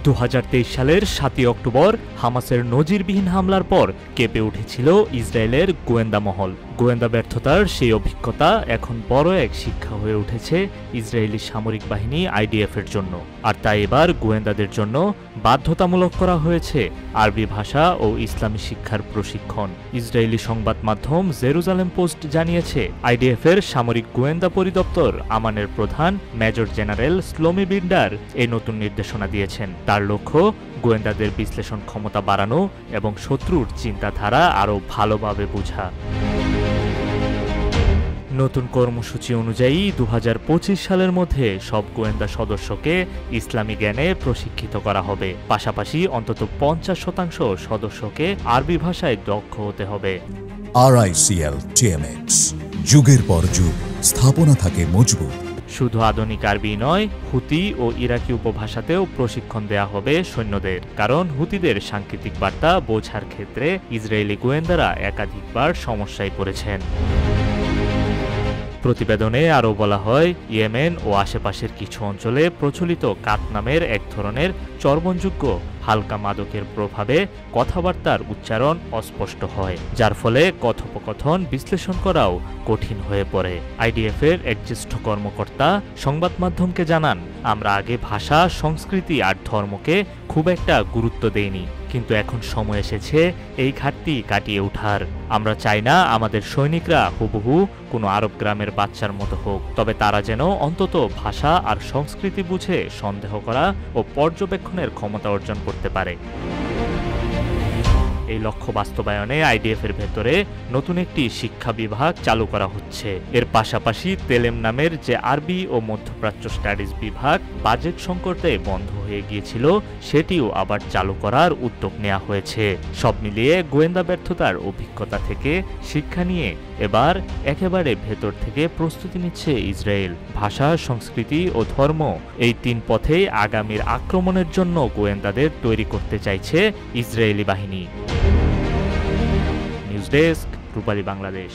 2023 সালের 7 অক্টোবর হামাসের নজিরবিহীন হামলার পর কেঁপে উঠেছিল ইসরায়েলের গোয়েন্দা মহল। গোয়েন্দা ব্যর্থতার সেই অভিজ্ঞতা এখন বড় এক শিক্ষা হয়ে উঠেছে ইসরায়েলি সামরিক বাহিনী আইডিএফের জন্য। আর তাই এবার গোয়েন্দাদের জন্য বাধ্যতামূলক করা হয়েছে আরবি ভাষা ও ইসলামী শিক্ষার প্রশিক্ষণ। ইসরায়েলি সংবাদ মাধ্যম জেরুজালেম পোস্ট জানিয়েছে, আইডিএফের সামরিক গোয়েন্দা পরিদপ্তর আমানের প্রধান মেজর জেনারেল শ্লোমি বিন্ডার এই নতুন নির্দেশনা দিয়েছেন। তার লক্ষ্য গোয়েন্দাদের বিশ্লেষণ ক্ষমতা বাড়ানো এবং শত্রুর চিন্তাধারা আরও ভালোভাবে বোঝা। নতুন কর্মসূচি অনুযায়ী 2025 সালের মধ্যে সব গোয়েন্দা সদস্যকে ইসলামী জ্ঞানে প্রশিক্ষিত করা হবে। পাশাপাশি অন্তত 50% সদস্যকে আরবি ভাষায় দক্ষ হতে হবে। RICL TMX, যুগের পর যুগ স্থাপনা থাকে মজবুত। শুধু আধুনিক আরবি নয়, হুতি ও ইরাকি উপভাষাতেও প্রশিক্ষণ দেয়া হবে সৈন্যদের। কারণ হুতিদের সাংকেতিক বার্তা বোঝার ক্ষেত্রে ইসরায়েলি গোয়েন্দারা একাধিকবার সমস্যায় পড়েছেন। প্রতিবেদনে আরও বলা হয়, ইয়েমেন ও আশেপাশের কিছু অঞ্চলে প্রচলিত কাত নামের এক ধরনের চর্বণযোগ্য হালকা মাদকের প্রভাবে কথাবার্তার উচ্চারণ অস্পষ্ট হয়, যার ফলে কথোপকথন বিশ্লেষণ করাও কঠিন হয়ে পড়ে। আইডিএফের এক জ্যেষ্ঠ কর্মকর্তা সংবাদ মাধ্যমকে জানান, আমরা আগে ভাষা, সংস্কৃতি আর ধর্মকে খুব একটা গুরুত্ব দেইনি, কিন্তু এখন সময় এসেছে এই ঘাটতি কাটিয়ে ওঠার। আমরা চাই না আমাদের সৈনিকরা হুবহু কোনো আরব গ্রামের বাচ্চার মতো হোক, তবে তারা যেন অন্তত ভাষা আর সংস্কৃতি বুঝে সন্দেহ করা ও পর্যবেক্ষণের ক্ষমতা অর্জন করতে পারে। এই লক্ষ্য বাস্তবায়নে আইডিএফের ভেতরে নতুন একটি শিক্ষা বিভাগ চালু করা হচ্ছে। এর পাশাপাশি তেলেম নামের যে আরবি ও মধ্যপ্রাচ্য স্টাডিজ বিভাগ বাজেট সংকটে বন্ধ হয়ে গিয়েছিল, সেটিও আবার চালু করার উদ্যোগ নেওয়া হয়েছে। সব মিলিয়ে গোয়েন্দা ব্যর্থতার অভিজ্ঞতা থেকে শিক্ষা নিয়ে এবার একেবারে ভেতর থেকে প্রস্তুতি নিচ্ছে ইসরায়েল। ভাষা, সংস্কৃতি ও ধর্ম, এই 3 পথেই আগামীর আক্রমণের জন্য গোয়েন্দাদের তৈরি করতে চাইছে ইসরায়েলি বাহিনী। নিউজ ডেস্ক, রূপালী বাংলাদেশ।